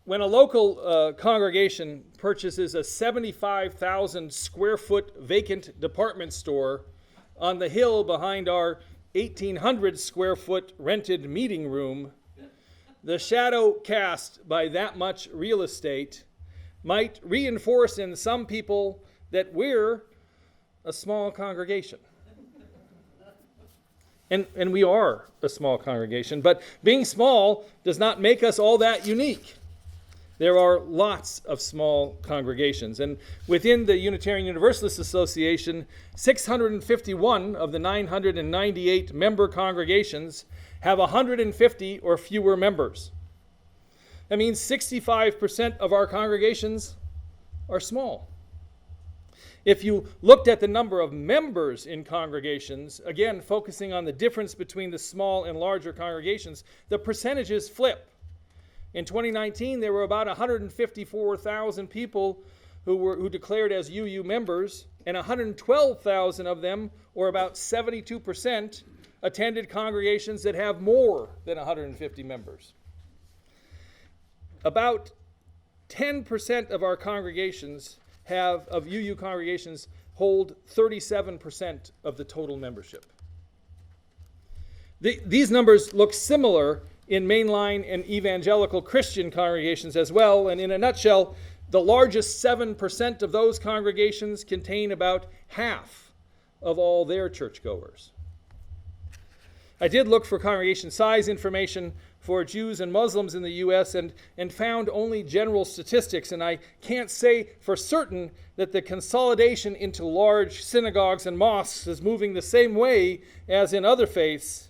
When a local congregation purchases a 75,000 square foot vacant department store on the hill behind our 1,800 square foot rented meeting room, the shadow cast by that much real estate might reinforce in some people that we're a small congregation. And we are a small congregation, but being small does not make us all that unique. There are lots of small congregations, and within the Unitarian Universalist Association, 651 of the 998 member congregations have 150 or fewer members. That means 65% of our congregations are small. If you looked at the number of members in congregations, again focusing on the difference between the small and larger congregations, the percentages flip. In 2019, there were about 154,000 people who declared as UU members, and 112,000 of them, or about 72%, attended congregations that have more than 150 members. About 10% of our congregations of UU congregations hold 37% of the total membership. These numbers look similar in mainline and evangelical Christian congregations as well, and in a nutshell, the largest 7% of those congregations contain about half of all their churchgoers. I did look for congregation size information for Jews and Muslims in the U.S. and found only general statistics, and I can't say for certain that the consolidation into large synagogues and mosques is moving the same way as in other faiths.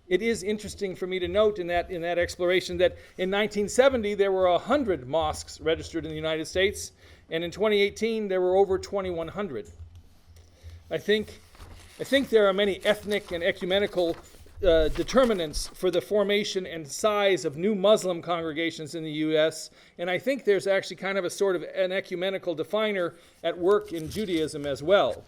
It is interesting for me to note in that exploration that in 1970 there were 100 mosques registered in the United States, and in 2018 there were over 2,100. I think there are many ethnic and ecumenical determinants for the formation and size of new Muslim congregations in the U.S., and I think there's actually kind of a sort of an ecumenical definer at work in Judaism as well.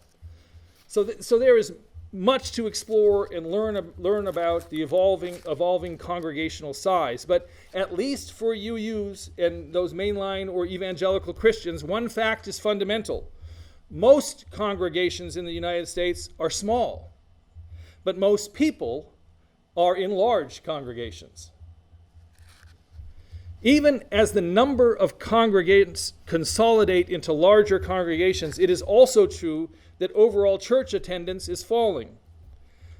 So there is much to explore and learn about the evolving congregational size. But at least for UUs and those mainline or evangelical Christians, one fact is fundamental. Most congregations in the United States are small, but most people are in large congregations. Even as the number of congregants consolidate into larger congregations, it is also true that overall church attendance is falling.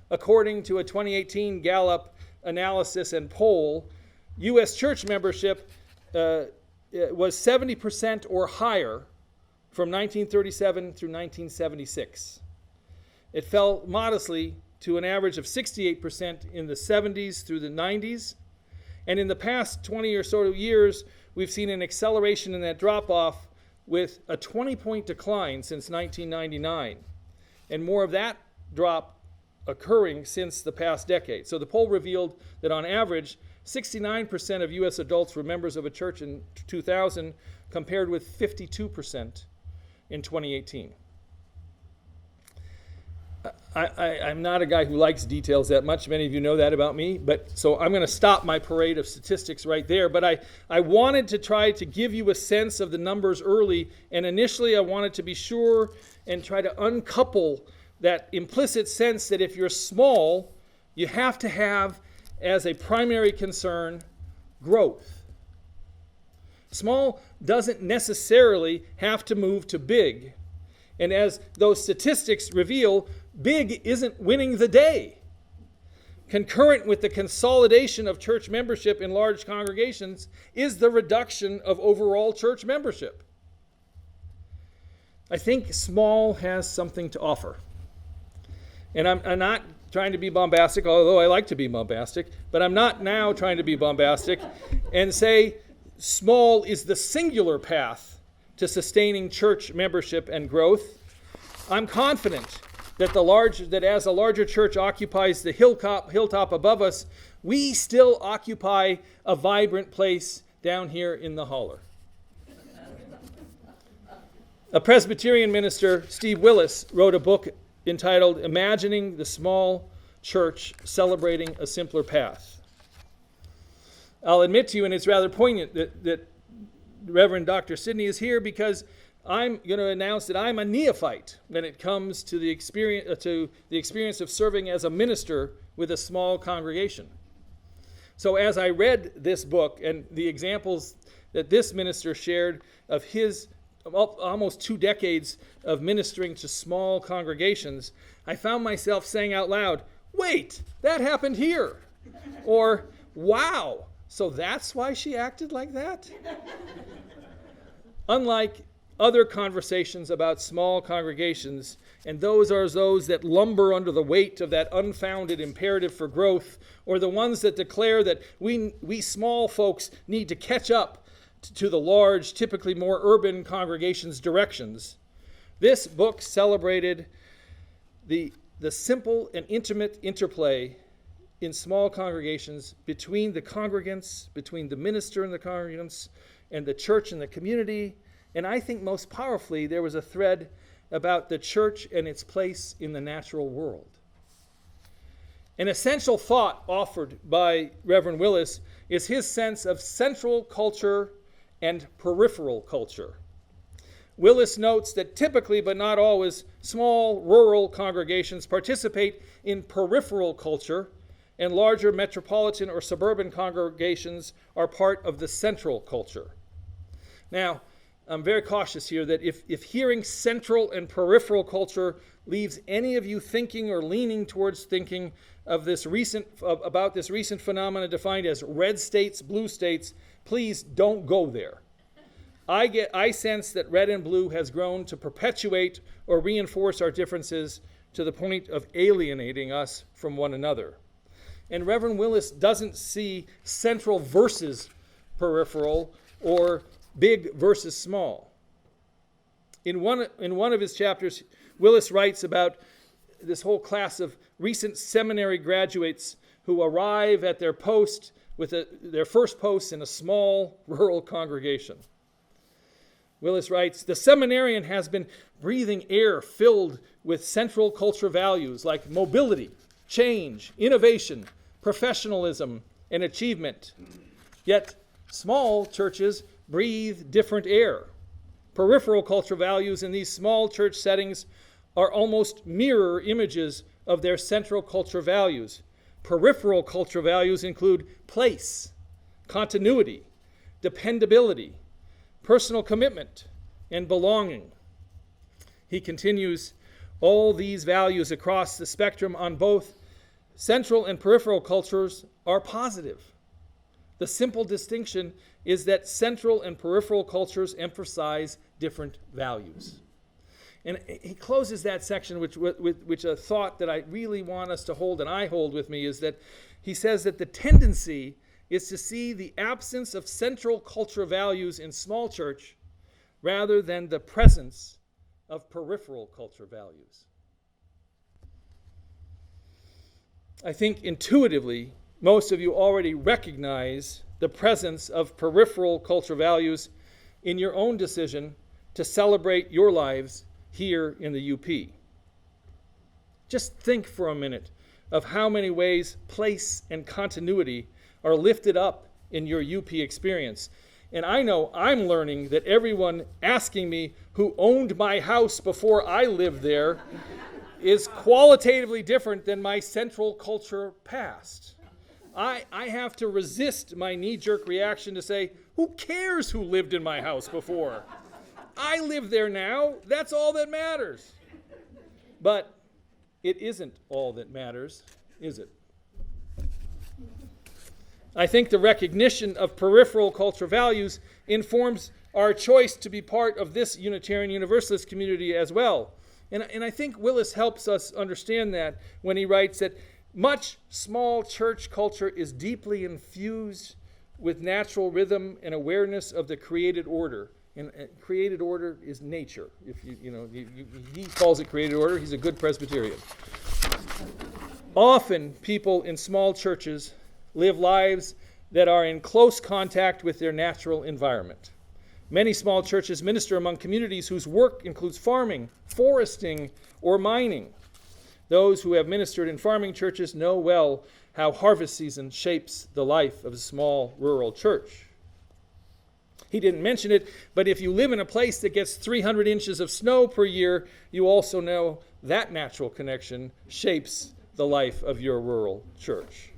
According to a 2018 Gallup analysis and poll, U.S. church membership was 70% or higher from 1937 through 1976. It fell modestly to an average of 68% in the 70s through the 90s. And in the past 20 or so years, we've seen an acceleration in that drop-off with a 20-point decline since 1999. And more of that drop occurring since the past decade. So the poll revealed that on average, 69% of U.S. adults were members of a church in 2000, compared with 52% in 2018. I'm not a guy who likes details that much. Many of you know that about me. So I'm going to stop my parade of statistics right there. But I wanted to try to give you a sense of the numbers early. And initially I wanted to be sure and try to uncouple that implicit sense that if you're small, you have to have as a primary concern growth. Small doesn't necessarily have to move to big. And as those statistics reveal, big isn't winning the day. Concurrent with the consolidation of church membership in large congregations is the reduction of overall church membership. I think small has something to offer. And I'm not trying to be bombastic, although I like to be bombastic, but I'm not now trying to be bombastic and say small is the singular path to sustaining church membership and growth. I'm confident that as a larger church occupies the hilltop above us, we still occupy a vibrant place down here in the holler. A Presbyterian minister, Steve Willis, wrote a book entitled Imagining the Small Church Celebrating a Simpler Path. I'll admit to you, and it's rather poignant that Reverend Dr. Sidney is here, because I'm going to announce that I'm a neophyte when it comes to the experience of serving as a minister with a small congregation. So as I read this book and the examples that this minister shared of his almost 2 decades of ministering to small congregations, I found myself saying out loud, "Wait, that happened here." Or, "Wow, so that's why she acted like that?" Unlike other conversations about small congregations, and those are those that lumber under the weight of that unfounded imperative for growth, or the ones that declare that we small folks need to catch up to the large, typically more urban congregations' directions, this book celebrated the simple and intimate interplay in small congregations between the congregants, between the minister and the congregants, and the church and the community. And I think most powerfully, there was a thread about the church and its place in the natural world. An essential thought offered by Reverend Willis is his sense of central culture and peripheral culture. Willis notes that typically, but not always, small rural congregations participate in peripheral culture, and larger metropolitan or suburban congregations are part of the central culture. Now, I'm very cautious here that if hearing central and peripheral culture leaves any of you thinking or leaning towards thinking of about this recent phenomenon defined as red states, blue states, please don't go there. I sense that red and blue has grown to perpetuate or reinforce our differences to the point of alienating us from one another. And Reverend Willis doesn't see central versus peripheral or big versus small. In one of his chapters, Willis writes about this whole class of recent seminary graduates who arrive at their post with their first posts in a small rural congregation. Willis writes, "The seminarian has been breathing air filled with central culture values like mobility, change, innovation, professionalism, and achievement. Yet small churches breathe different air. Peripheral culture values in these small church settings are almost mirror images of their central culture values. Peripheral culture values include place, continuity, dependability, personal commitment, and belonging." He continues, "All these values across the spectrum on both central and peripheral cultures are positive. The simple distinction is that central and peripheral cultures emphasize different values." And he closes that section which a thought that I really want us to hold, and I hold with me, is that he says that the tendency is to see the absence of central culture values in small church rather than the presence of peripheral culture values. I think intuitively, most of you already recognize the presence of peripheral culture values in your own decision to celebrate your lives here in the UP. Just think for a minute of how many ways place and continuity are lifted up in your UP experience. And I know I'm learning that everyone asking me who owned my house before I lived there is qualitatively different than my central culture past. I have to resist my knee-jerk reaction to say, who cares who lived in my house before? I live there now. That's all that matters. But it isn't all that matters, is it? I think the recognition of peripheral culture values informs our choice to be part of this Unitarian Universalist community as well. And I think Willis helps us understand that when he writes that much small church culture is deeply infused with natural rhythm and awareness of the created order. And created order is nature. If he calls it created order, he's a good Presbyterian. Often people in small churches live lives that are in close contact with their natural environment. Many small churches minister among communities whose work includes farming, foresting, or mining. Those who have ministered in farming churches know well how harvest season shapes the life of a small rural church. He didn't mention it, but if you live in a place that gets 300 inches of snow per year, you also know that natural connection shapes the life of your rural church.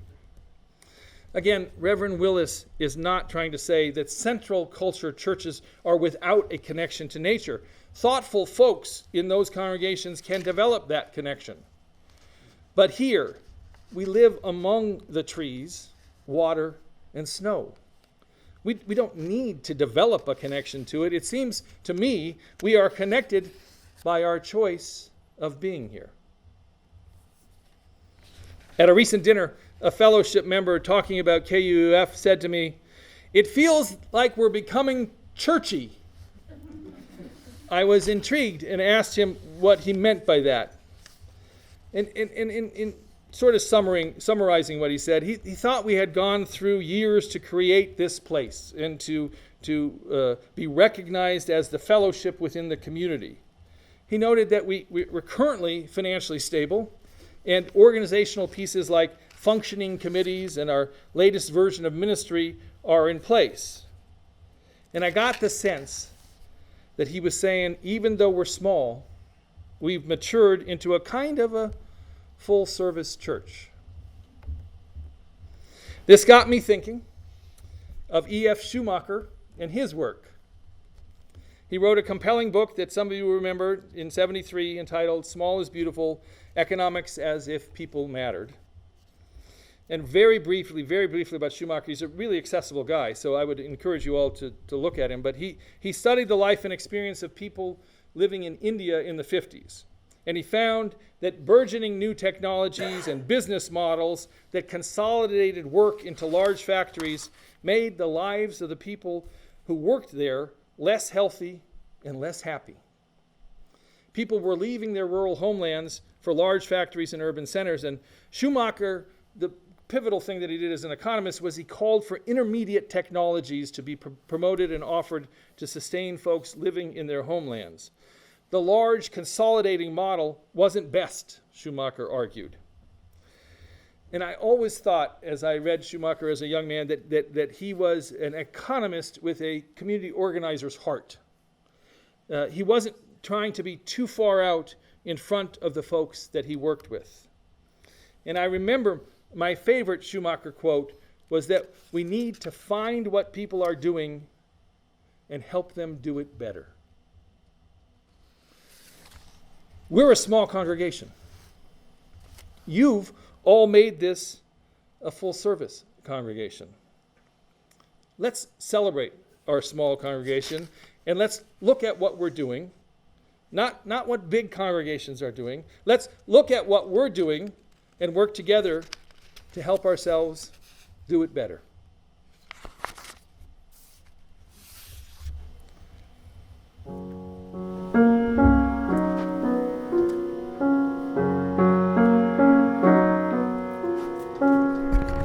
Again, Reverend Willis is not trying to say that central culture churches are without a connection to nature. Thoughtful folks in those congregations can develop that connection. But here, we live among the trees, water, and snow. We don't need to develop a connection to it. It seems to me we are connected by our choice of being here. At a recent dinner, a fellowship member talking about KUUF said to me, "It feels like we're becoming churchy." I was intrigued and asked him what he meant by that. And in sort of summarizing what he said, he thought we had gone through years to create this place and to be recognized as the fellowship within the community. He noted that we're currently financially stable, and organizational pieces like functioning committees and our latest version of ministry are in place. And I got the sense that he was saying, even though we're small, we've matured into a kind of a full-service church. This got me thinking of E.F. Schumacher and his work. He wrote a compelling book that some of you remember in 1973 entitled Small is Beautiful, Economics as If People Mattered. And very briefly about Schumacher, he's a really accessible guy, so I would encourage you all to look at him. But he studied the life and experience of people living in India in the 50s. And he found that burgeoning new technologies and business models that consolidated work into large factories made the lives of the people who worked there less healthy and less happy. People were leaving their rural homelands for large factories and urban centers. And Schumacher, the pivotal thing that he did as an economist was he called for intermediate technologies to be promoted and offered to sustain folks living in their homelands. The large consolidating model wasn't best, Schumacher argued. And I always thought, as I read Schumacher as a young man, that he was an economist with a community organizer's heart. He wasn't trying to be too far out in front of the folks that he worked with. And I remember my favorite Schumacher quote was that we need to find what people are doing and help them do it better. We're a small congregation. You've all made this a full service congregation. Let's celebrate our small congregation and let's look at what we're doing, not what big congregations are doing. Let's look at what we're doing and work together to help ourselves do it better.